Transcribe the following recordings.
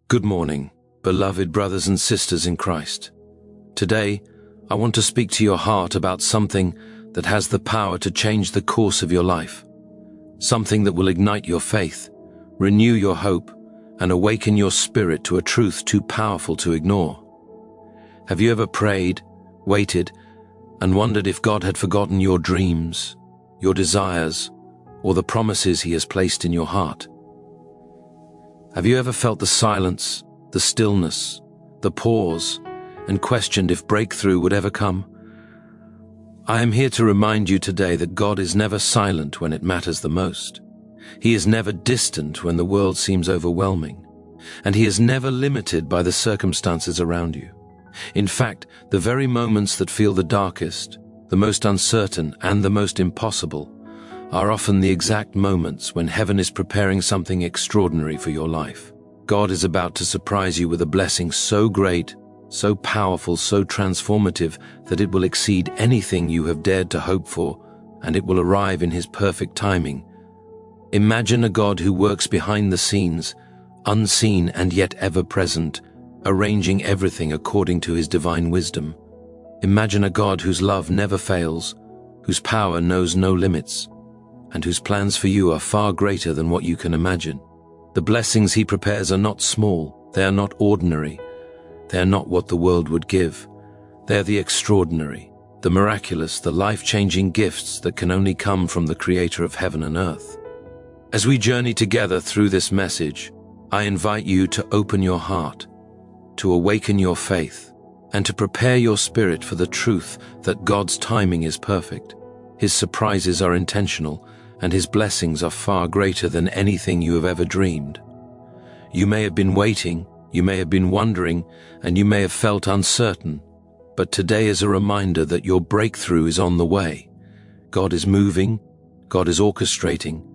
Good morning, beloved brothers and sisters in Christ. Today, I want to speak to your heart about something that has the power to change the course of your life. Something that will ignite your faith, renew your hope, and awaken your spirit to a truth too powerful to ignore. Have you ever prayed, waited, and wondered if God had forgotten your dreams, your desires, or the promises He has placed in your heart? Have you ever felt the silence, the stillness, the pause, and questioned if breakthrough would ever come? I am here to remind you today that God is never silent when it matters the most. He is never distant when the world seems overwhelming, and He is never limited by the circumstances around you. In fact, the very moments that feel the darkest, the most uncertain, and the most impossible are often the exact moments when heaven is preparing something extraordinary for your life. God is about to surprise you with a blessing so great, so powerful, so transformative that it will exceed anything you have dared to hope for, and it will arrive in His perfect timing. Imagine a God who works behind the scenes, unseen and yet ever present, arranging everything according to His divine wisdom. Imagine a God whose love never fails, whose power knows no limits, and whose plans for you are far greater than what you can imagine. The blessings He prepares are not small, they are not ordinary, they are not what the world would give. They are the extraordinary, the miraculous, the life-changing gifts that can only come from the Creator of heaven and earth. As we journey together through this message, I invite you to open your heart, to awaken your faith, and to prepare your spirit for the truth that God's timing is perfect. His surprises are intentional, and His blessings are far greater than anything you have ever dreamed. You may have been waiting, you may have been wondering, and you may have felt uncertain, but today is a reminder that your breakthrough is on the way. God is moving, God is orchestrating,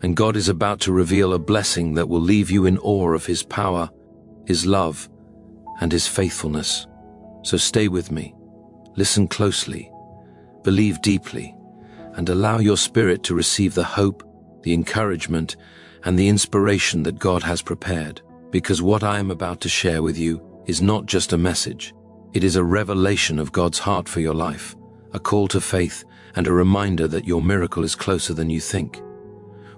and God is about to reveal a blessing that will leave you in awe of His power, His love, and His faithfulness. So stay with me, listen closely, believe deeply, and allow your spirit to receive the hope, the encouragement, and the inspiration that God has prepared. Because what I am about to share with you is not just a message, it is a revelation of God's heart for your life, a call to faith, and a reminder that your miracle is closer than you think.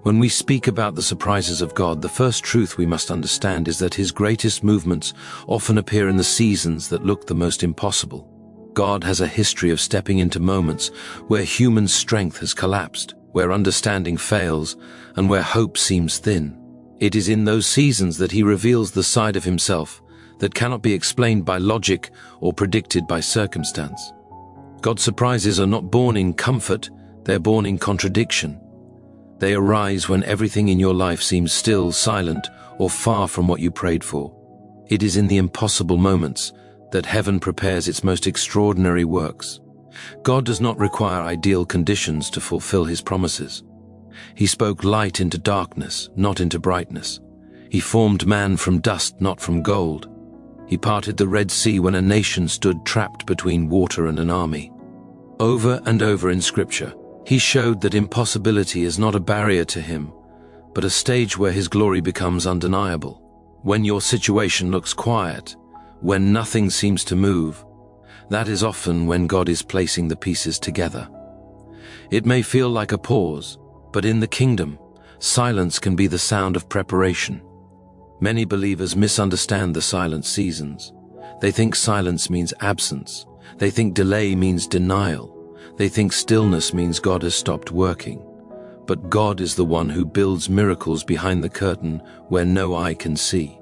When we speak about the surprises of God, the first truth we must understand is that His greatest movements often appear in the seasons that look the most impossible. God has a history of stepping into moments where human strength has collapsed, where understanding fails, and where hope seems thin. It is in those seasons that He reveals the side of Himself that cannot be explained by logic or predicted by circumstance. God's surprises are not born in comfort, they are born in contradiction. They arise when everything in your life seems still, silent, or far from what you prayed for. It is in the impossible moments that heaven prepares its most extraordinary works. God does not require ideal conditions to fulfill His promises. He spoke light into darkness, not into brightness. He formed man from dust, not from gold. He parted the Red Sea when a nation stood trapped between water and an army. Over and over in Scripture, He showed that impossibility is not a barrier to Him, but a stage where His glory becomes undeniable. When your situation looks quiet, when nothing seems to move, that is often when God is placing the pieces together. It may feel like a pause, but in the kingdom, silence can be the sound of preparation. Many believers misunderstand the silent seasons. They think silence means absence. They think delay means denial. They think stillness means God has stopped working. But God is the one who builds miracles behind the curtain where no eye can see.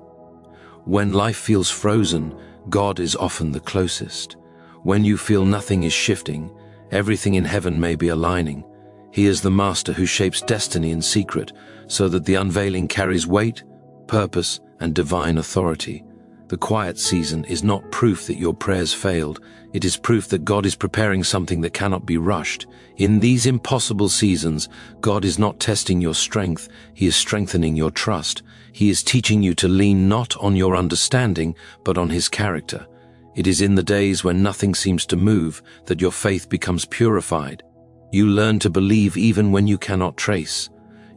When life feels frozen, God is often the closest. When you feel nothing is shifting, everything in heaven may be aligning. He is the master who shapes destiny in secret so that the unveiling carries weight, purpose, and divine authority. The quiet season is not proof that your prayers failed. It is proof that God is preparing something that cannot be rushed. In these impossible seasons, God is not testing your strength, He is strengthening your trust. He is teaching you to lean not on your understanding, but on His character. It is in the days when nothing seems to move that your faith becomes purified. You learn to believe even when you cannot trace.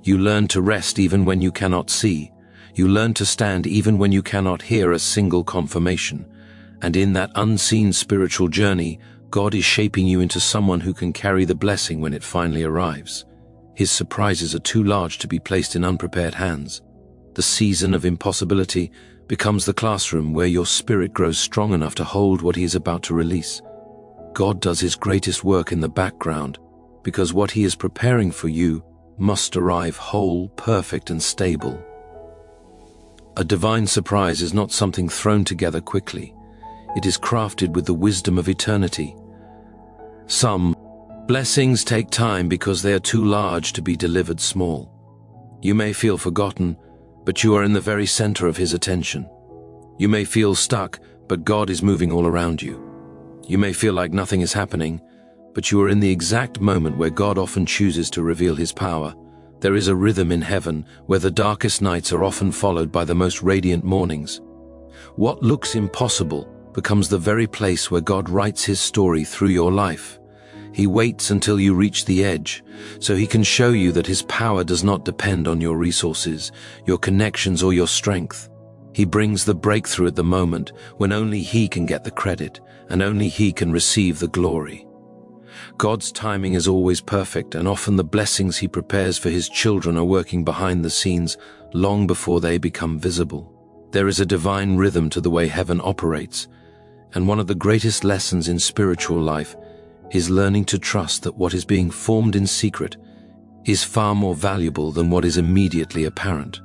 You learn to rest even when you cannot see. You learn to stand even when you cannot hear a single confirmation. And in that unseen spiritual journey, God is shaping you into someone who can carry the blessing when it finally arrives. His surprises are too large to be placed in unprepared hands. The season of impossibility becomes the classroom where your spirit grows strong enough to hold what He is about to release. God does His greatest work in the background because what He is preparing for you must arrive whole, perfect, and stable. A divine surprise is not something thrown together quickly. It is crafted with the wisdom of eternity. Some blessings take time because they are too large to be delivered small. You may feel forgotten, but you are in the very center of His attention. You may feel stuck, but God is moving all around you. You may feel like nothing is happening, but you are in the exact moment where God often chooses to reveal His power. There is a rhythm in heaven where the darkest nights are often followed by the most radiant mornings. What looks impossible becomes the very place where God writes His story through your life. He waits until you reach the edge, so He can show you that His power does not depend on your resources, your connections, or your strength. He brings the breakthrough at the moment when only He can get the credit, and only He can receive the glory. God's timing is always perfect, and often the blessings He prepares for His children are working behind the scenes long before they become visible. There is a divine rhythm to the way heaven operates, and one of the greatest lessons in spiritual life is learning to trust that what is being formed in secret is far more valuable than what is immediately apparent.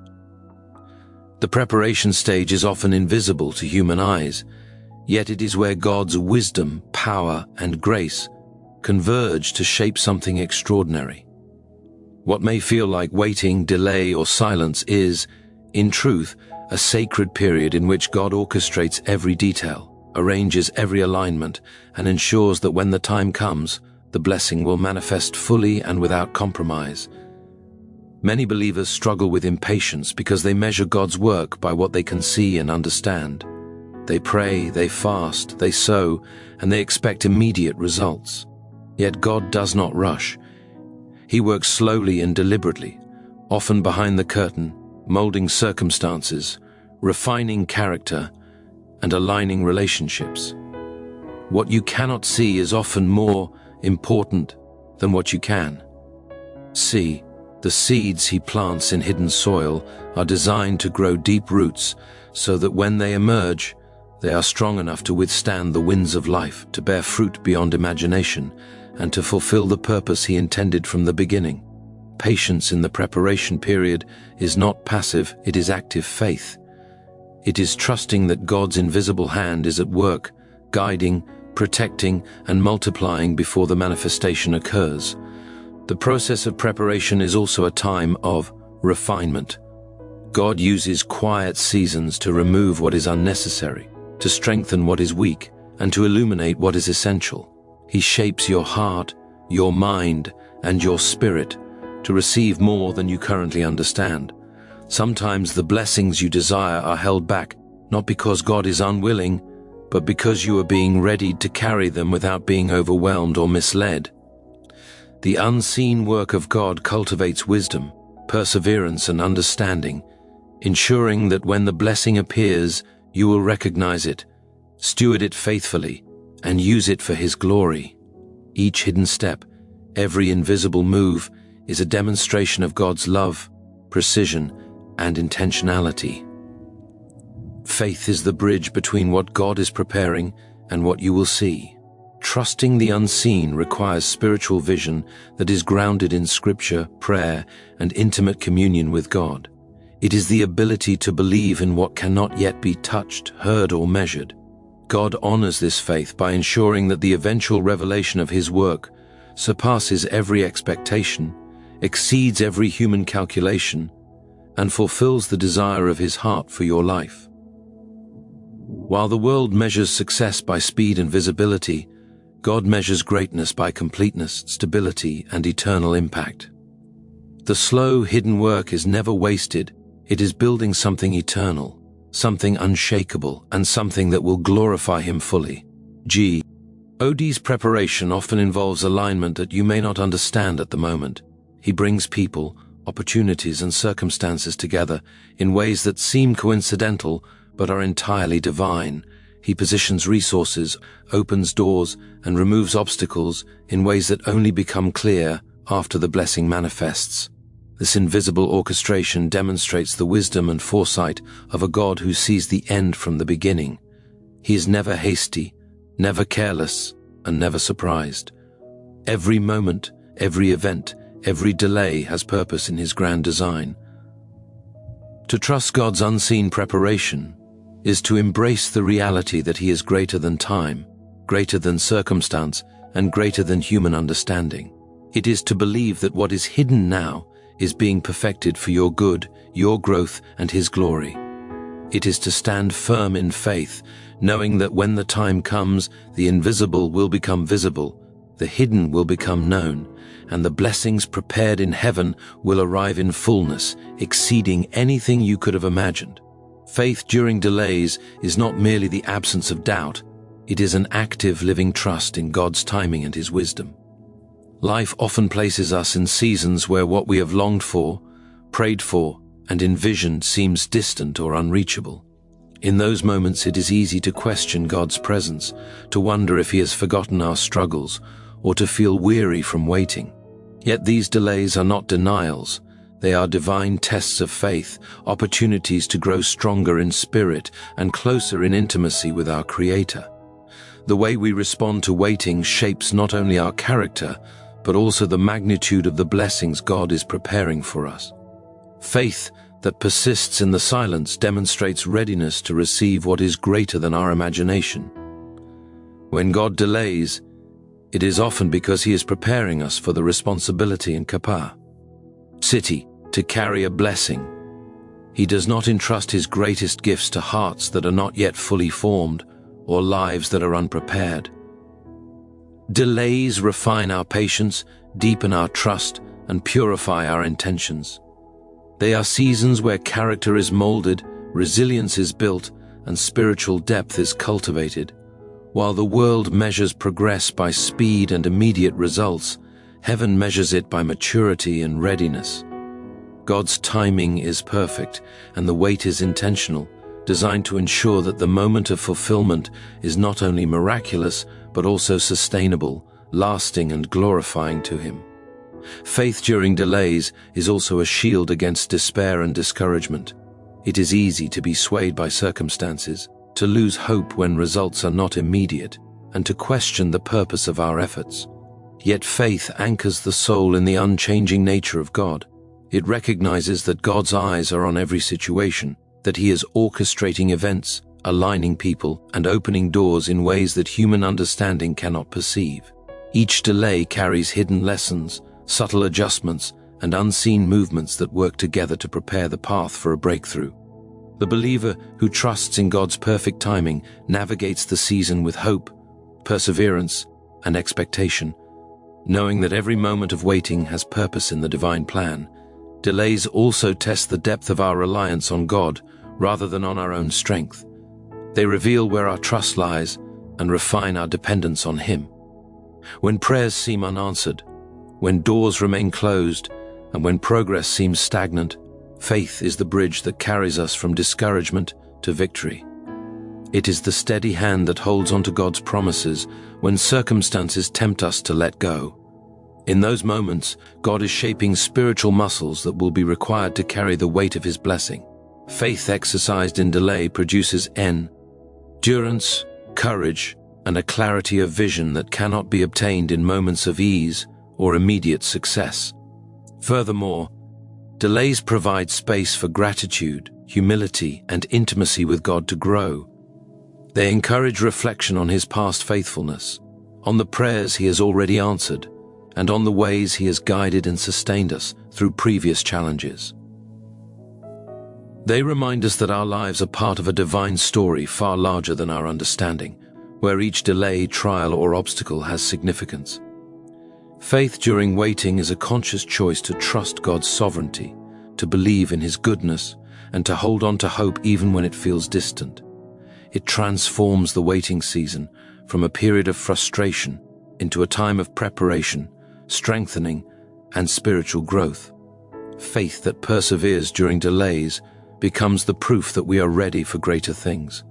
The preparation stage is often invisible to human eyes, yet it is where God's wisdom, power, and grace converge to shape something extraordinary. What may feel like waiting, delay, or silence is, in truth, a sacred period in which God orchestrates every detail, arranges every alignment, and ensures that when the time comes, the blessing will manifest fully and without compromise. Many believers struggle with impatience because they measure God's work by what they can see and understand. They pray, they fast, they sow, and they expect immediate results. Yet God does not rush. He works slowly and deliberately, often behind the curtain, molding circumstances, refining character, and aligning relationships. What you cannot see is often more important than what you can see. The seeds He plants in hidden soil are designed to grow deep roots so that when they emerge, they are strong enough to withstand the winds of life, to bear fruit beyond imagination, and to fulfill the purpose He intended from the beginning. Patience in the preparation period is not passive, it is active faith. It is trusting that God's invisible hand is at work, guiding, protecting, and multiplying before the manifestation occurs. The process of preparation is also a time of refinement. God uses quiet seasons to remove what is unnecessary, to strengthen what is weak, and to illuminate what is essential. He shapes your heart, your mind, and your spirit to receive more than you currently understand. Sometimes the blessings you desire are held back, not because God is unwilling, but because you are being readied to carry them without being overwhelmed or misled. The unseen work of God cultivates wisdom, perseverance, and understanding, ensuring that when the blessing appears, you will recognize it, steward it faithfully, and use it for His glory. Each hidden step, every invisible move, is a demonstration of God's love, precision, and intentionality. Faith is the bridge between what God is preparing and what you will see. Trusting the unseen requires spiritual vision that is grounded in Scripture, prayer, and intimate communion with God. It is the ability to believe in what cannot yet be touched, heard, or measured. God honors this faith by ensuring that the eventual revelation of His work surpasses every expectation, exceeds every human calculation, and fulfills the desire of His heart for your life. While the world measures success by speed and visibility, God measures greatness by completeness, stability, and eternal impact. The slow, hidden work is never wasted. It is building something eternal, something unshakable, and something that will glorify Him fully. God's preparation often involves alignment that you may not understand at the moment. He brings people, opportunities and circumstances together in ways that seem coincidental but are entirely divine. He positions resources, opens doors, and removes obstacles in ways that only become clear after the blessing manifests. This invisible orchestration demonstrates the wisdom and foresight of a God who sees the end from the beginning. He is never hasty, never careless, and never surprised. Every moment, every event, every delay has purpose in his grand design. To trust God's unseen preparation is to embrace the reality that he is greater than time, greater than circumstance, and greater than human understanding. It is to believe that what is hidden now is being perfected for your good, your growth, and his glory. It is to stand firm in faith, knowing that when the time comes, the invisible will become visible, the hidden will become known, and the blessings prepared in heaven will arrive in fullness, exceeding anything you could have imagined. Faith during delays is not merely the absence of doubt, it is an active living trust in God's timing and his wisdom. Life often places us in seasons where what we have longed for, prayed for, and envisioned seems distant or unreachable. In those moments, it is easy to question God's presence, to wonder if he has forgotten our struggles, or to feel weary from waiting. Yet these delays are not denials. They are divine tests of faith, opportunities to grow stronger in spirit and closer in intimacy with our Creator. The way we respond to waiting shapes not only our character, but also the magnitude of the blessings God is preparing for us. Faith that persists in the silence demonstrates readiness to receive what is greater than our imagination. When God delays, it is often because he is preparing us for the responsibility and capacity to carry a blessing. He does not entrust his greatest gifts to hearts that are not yet fully formed or lives that are unprepared. Delays refine our patience, deepen our trust, and purify our intentions. They are seasons where character is molded, resilience is built, and spiritual depth is cultivated. While the world measures progress by speed and immediate results, heaven measures it by maturity and readiness. God's timing is perfect, and the wait is intentional, designed to ensure that the moment of fulfillment is not only miraculous, but also sustainable, lasting, and glorifying to him. Faith during delays is also a shield against despair and discouragement. It is easy to be swayed by circumstances, to lose hope when results are not immediate, and to question the purpose of our efforts. Yet faith anchors the soul in the unchanging nature of God. It recognizes that God's eyes are on every situation, that he is orchestrating events, aligning people, and opening doors in ways that human understanding cannot perceive. Each delay carries hidden lessons, subtle adjustments, and unseen movements that work together to prepare the path for a breakthrough. The believer who trusts in God's perfect timing navigates the season with hope, perseverance, and expectation, knowing that every moment of waiting has purpose in the divine plan. Delays also test the depth of our reliance on God rather than on our own strength. They reveal where our trust lies and refine our dependence on him. When prayers seem unanswered, when doors remain closed, and when progress seems stagnant, faith is the bridge that carries us from discouragement to victory. It is the steady hand that holds onto God's promises when circumstances tempt us to let go. In those moments, God is shaping spiritual muscles that will be required to carry the weight of his blessing. Faith exercised in delay produces endurance, courage, and a clarity of vision that cannot be obtained in moments of ease or immediate success. Furthermore, delays provide space for gratitude, humility, and intimacy with God to grow. They encourage reflection on his past faithfulness, on the prayers he has already answered, and on the ways he has guided and sustained us through previous challenges. They remind us that our lives are part of a divine story far larger than our understanding, where each delay, trial, or obstacle has significance. Faith during waiting is a conscious choice to trust God's sovereignty, to believe in his goodness, and to hold on to hope even when it feels distant. It transforms the waiting season from a period of frustration into a time of preparation, strengthening, and spiritual growth. Faith that perseveres during delays becomes the proof that we are ready for greater things.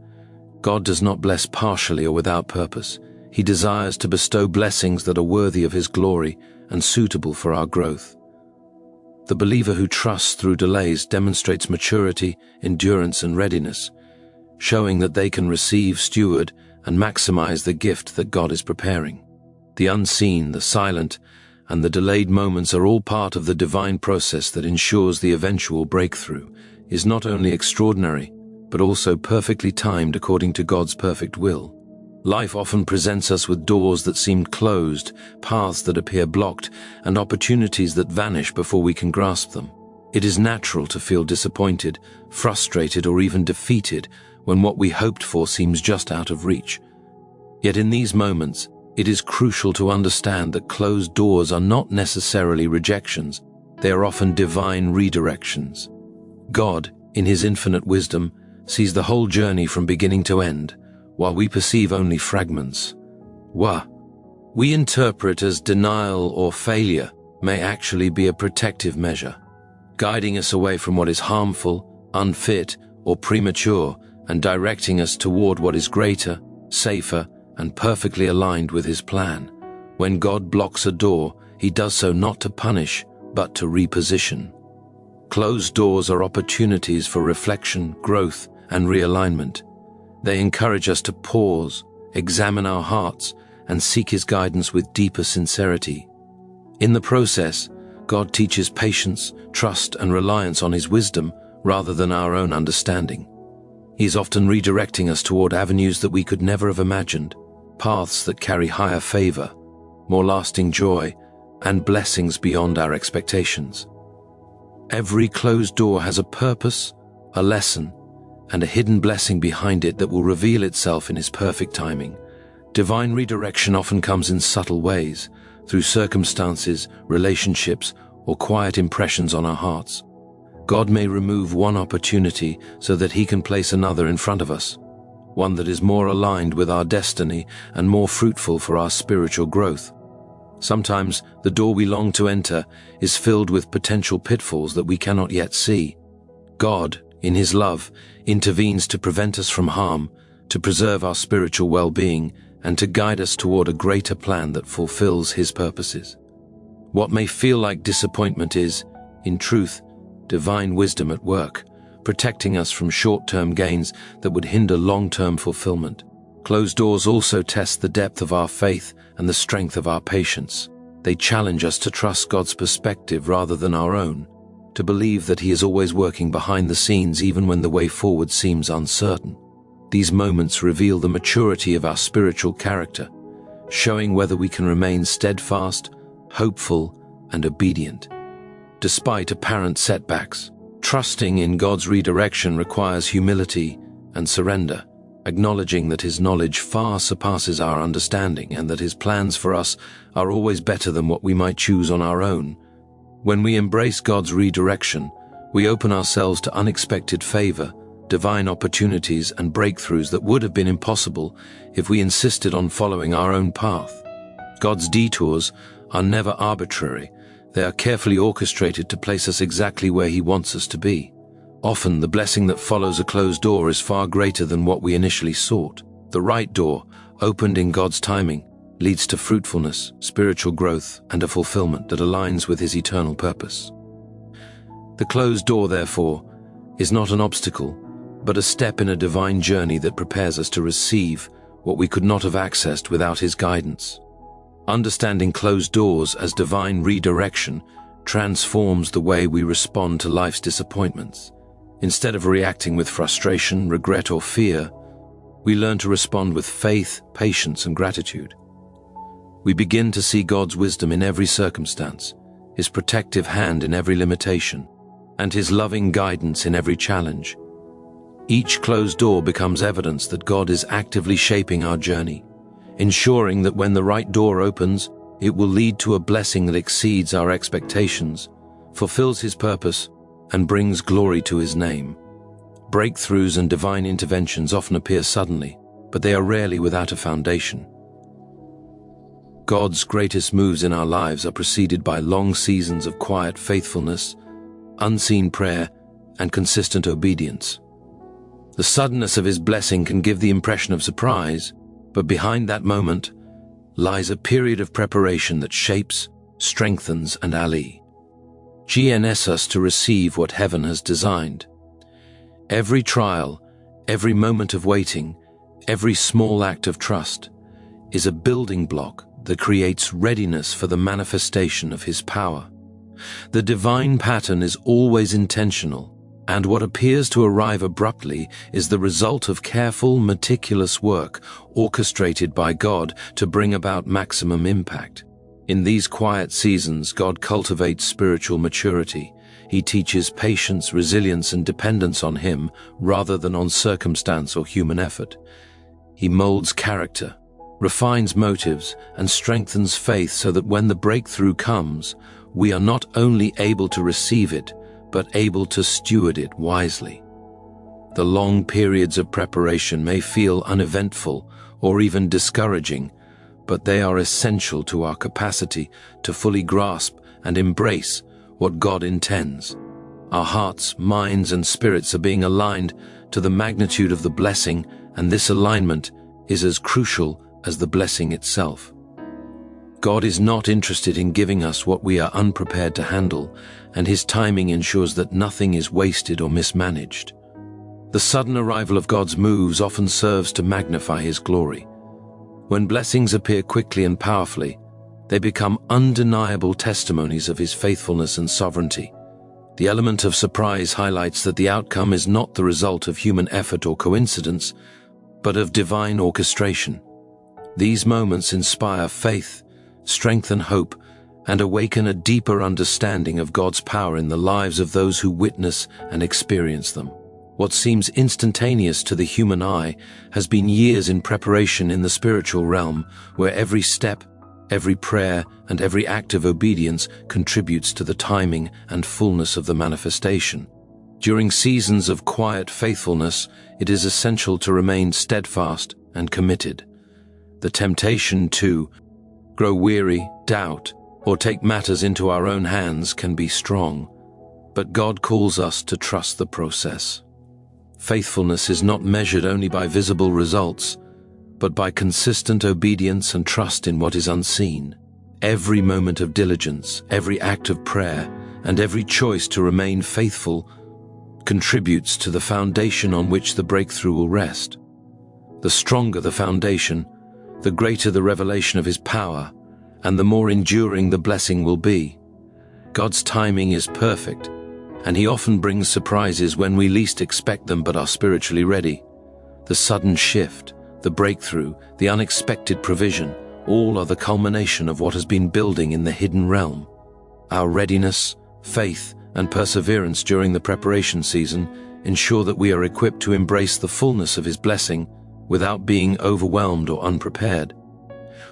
God does not bless partially or without purpose. He desires to bestow blessings that are worthy of His glory and suitable for our growth. The believer who trusts through delays demonstrates maturity, endurance, and readiness, showing that they can receive, steward, and maximize the gift that God is preparing. The unseen, the silent, and the delayed moments are all part of the divine process that ensures the eventual breakthrough is not only extraordinary, but also perfectly timed according to God's perfect will. Life often presents us with doors that seem closed, paths that appear blocked, and opportunities that vanish before we can grasp them. It is natural to feel disappointed, frustrated, or even defeated when what we hoped for seems just out of reach. Yet in these moments, it is crucial to understand that closed doors are not necessarily rejections. They are often divine redirections. God, in His infinite wisdom, sees the whole journey from beginning to end, while we perceive only fragments. What we interpret as denial or failure may actually be a protective measure, guiding us away from what is harmful, unfit, or premature, and directing us toward what is greater, safer, and perfectly aligned with His plan. When God blocks a door, He does so not to punish, but to reposition. Closed doors are opportunities for reflection, growth, and realignment. They encourage us to pause, examine our hearts, and seek His guidance with deeper sincerity. In the process, God teaches patience, trust, and reliance on His wisdom rather than our own understanding. He is often redirecting us toward avenues that we could never have imagined, paths that carry higher favor, more lasting joy, and blessings beyond our expectations. Every closed door has a purpose, a lesson, and a hidden blessing behind it that will reveal itself in His perfect timing. Divine redirection often comes in subtle ways, through circumstances, relationships, or quiet impressions on our hearts. God may remove one opportunity so that He can place another in front of us, one that is more aligned with our destiny and more fruitful for our spiritual growth. Sometimes the door we long to enter is filled with potential pitfalls that we cannot yet see. God, in His love, intervenes to prevent us from harm, to preserve our spiritual well-being, and to guide us toward a greater plan that fulfills His purposes. What may feel like disappointment is, in truth, divine wisdom at work, protecting us from short-term gains that would hinder long-term fulfillment. Closed doors also test the depth of our faith and the strength of our patience. They challenge us to trust God's perspective rather than our own, to believe that He is always working behind the scenes even when the way forward seems uncertain. These moments reveal the maturity of our spiritual character, showing whether we can remain steadfast, hopeful, and obedient. Despite apparent setbacks, trusting in God's redirection requires humility and surrender, acknowledging that His knowledge far surpasses our understanding and that His plans for us are always better than what we might choose on our own. When we embrace God's redirection, we open ourselves to unexpected favor, divine opportunities, and breakthroughs that would have been impossible if we insisted on following our own path. God's detours are never arbitrary. They are carefully orchestrated to place us exactly where He wants us to be. Often, the blessing that follows a closed door is far greater than what we initially sought. The right door, opened in God's timing, leads to fruitfulness, spiritual growth, and a fulfillment that aligns with His eternal purpose. The closed door, therefore, is not an obstacle, but a step in a divine journey that prepares us to receive what we could not have accessed without His guidance. Understanding closed doors as divine redirection transforms the way we respond to life's disappointments. Instead of reacting with frustration, regret, or fear, we learn to respond with faith, patience, and gratitude. We begin to see God's wisdom in every circumstance, His protective hand in every limitation, and His loving guidance in every challenge. Each closed door becomes evidence that God is actively shaping our journey, ensuring that when the right door opens, it will lead to a blessing that exceeds our expectations, fulfills His purpose, and brings glory to His name. Breakthroughs and divine interventions often appear suddenly, but they are rarely without a foundation. God's greatest moves in our lives are preceded by long seasons of quiet faithfulness, unseen prayer, and consistent obedience. The suddenness of his blessing can give the impression of surprise, but behind that moment lies a period of preparation that shapes, strengthens, and GNS us to receive what heaven has designed. Every trial, every moment of waiting, every small act of trust is a building block that creates readiness for the manifestation of his power. The divine pattern is always intentional, and what appears to arrive abruptly is the result of careful, meticulous work orchestrated by God to bring about maximum impact. In these quiet seasons, God cultivates spiritual maturity. He teaches patience, resilience, and dependence on Him rather than on circumstance or human effort. He molds character, refines motives, and strengthens faith so that when the breakthrough comes, we are not only able to receive it, but able to steward it wisely. The long periods of preparation may feel uneventful or even discouraging, but they are essential to our capacity to fully grasp and embrace what God intends. Our hearts, minds, and spirits are being aligned to the magnitude of the blessing, and this alignment is as crucial as the blessing itself. God is not interested in giving us what we are unprepared to handle, and His timing ensures that nothing is wasted or mismanaged. The sudden arrival of God's moves often serves to magnify His glory. When blessings appear quickly and powerfully, they become undeniable testimonies of His faithfulness and sovereignty. The element of surprise highlights that the outcome is not the result of human effort or coincidence, but of divine orchestration. These moments inspire faith, strengthen hope, and awaken a deeper understanding of God's power in the lives of those who witness and experience them. What seems instantaneous to the human eye has been years in preparation in the spiritual realm, where every step, every prayer, and every act of obedience contributes to the timing and fullness of the manifestation. During seasons of quiet faithfulness, it is essential to remain steadfast and committed. The temptation to grow weary, doubt, or take matters into our own hands can be strong, but God calls us to trust the process. Faithfulness is not measured only by visible results, but by consistent obedience and trust in what is unseen. Every moment of diligence, every act of prayer, and every choice to remain faithful contributes to the foundation on which the breakthrough will rest. The stronger the foundation, the greater the revelation of His power, and the more enduring the blessing will be. God's timing is perfect, and He often brings surprises when we least expect them but are spiritually ready. The sudden shift, the breakthrough, the unexpected provision, all are the culmination of what has been building in the hidden realm. Our readiness, faith, and perseverance during the preparation season ensure that we are equipped to embrace the fullness of His blessing without being overwhelmed or unprepared.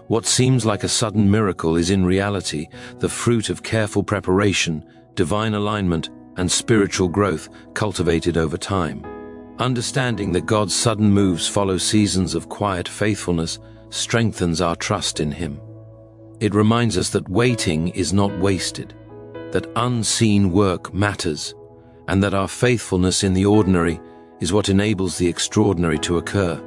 What seems like a sudden miracle is in reality the fruit of careful preparation, divine alignment, and spiritual growth cultivated over time. Understanding that God's sudden moves follow seasons of quiet faithfulness strengthens our trust in Him. It reminds us that waiting is not wasted, that unseen work matters, and that our faithfulness in the ordinary is what enables the extraordinary to occur.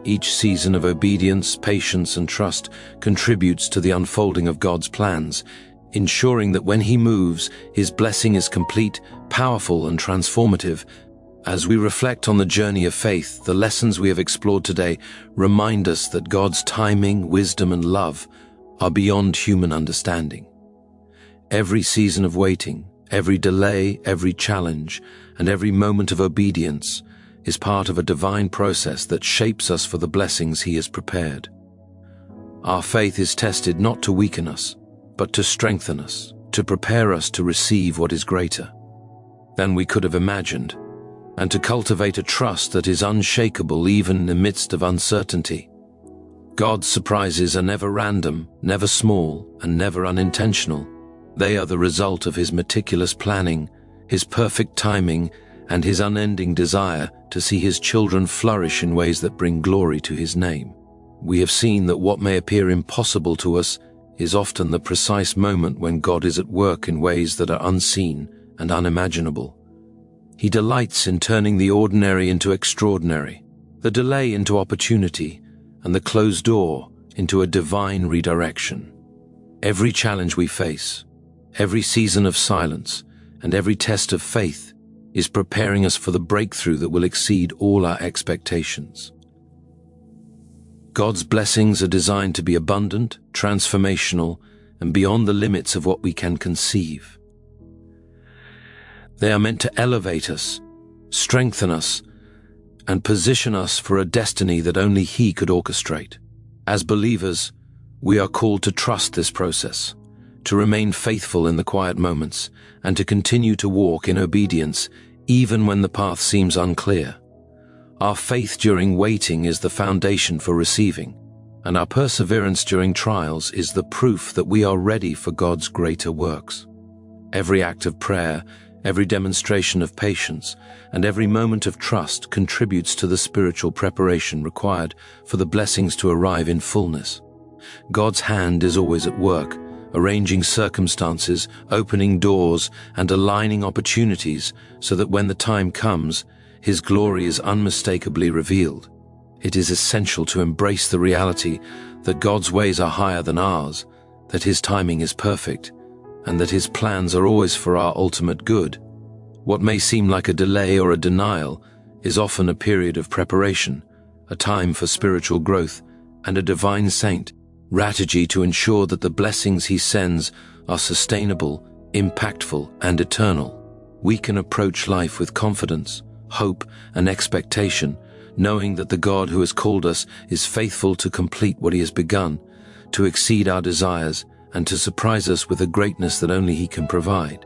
Each season of obedience, patience, and trust contributes to the unfolding of God's plans, ensuring that when He moves, His blessing is complete, powerful, and transformative. As we reflect on the journey of faith, the lessons we have explored today remind us that God's timing, wisdom, and love are beyond human understanding. Every season of waiting, every delay, every challenge, and every moment of obedience is part of a divine process that shapes us for the blessings He has prepared. Our faith is tested not to weaken us, but to strengthen us, to prepare us to receive what is greater than we could have imagined, and to cultivate a trust that is unshakable even in the midst of uncertainty. God's surprises are never random, never small, and never unintentional. They are the result of His meticulous planning, His perfect timing, and His unending desire to see His children flourish in ways that bring glory to His name. We have seen that what may appear impossible to us is often the precise moment when God is at work in ways that are unseen and unimaginable. He delights in turning the ordinary into extraordinary, the delay into opportunity, and the closed door into a divine redirection. Every challenge we face, every season of silence, and every test of faith is preparing us for the breakthrough that will exceed all our expectations. God's blessings are designed to be abundant, transformational, and beyond the limits of what we can conceive. They are meant to elevate us, strengthen us, and position us for a destiny that only He could orchestrate. As believers, we are called to trust this process, to remain faithful in the quiet moments, and to continue to walk in obedience even when the path seems unclear. Our faith during waiting is the foundation for receiving, and our perseverance during trials is the proof that we are ready for God's greater works. Every act of prayer, every demonstration of patience, and every moment of trust contributes to the spiritual preparation required for the blessings to arrive in fullness. God's hand is always at work, arranging circumstances, opening doors, and aligning opportunities so that when the time comes, His glory is unmistakably revealed. It is essential to embrace the reality that God's ways are higher than ours, that His timing is perfect, and that His plans are always for our ultimate good. What may seem like a delay or a denial is often a period of preparation, a time for spiritual growth, and a divine strategy to ensure that the blessings He sends are sustainable, impactful, and eternal. We can approach life with confidence, hope, and expectation, knowing that the God who has called us is faithful to complete what He has begun, to exceed our desires, and to surprise us with a greatness that only He can provide.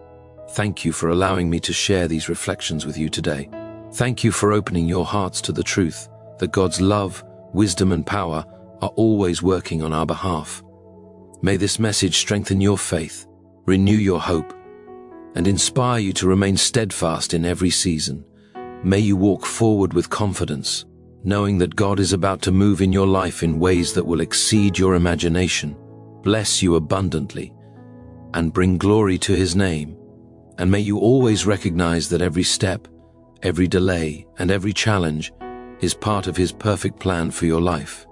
Thank you for allowing me to share these reflections with you today. Thank you for opening your hearts to the truth that God's love, wisdom, and power are always working on our behalf. May this message strengthen your faith, renew your hope, and inspire you to remain steadfast in every season. May you walk forward with confidence, knowing that God is about to move in your life in ways that will exceed your imagination, bless you abundantly, and bring glory to His name. And may you always recognize that every step, every delay, and every challenge is part of His perfect plan for your life.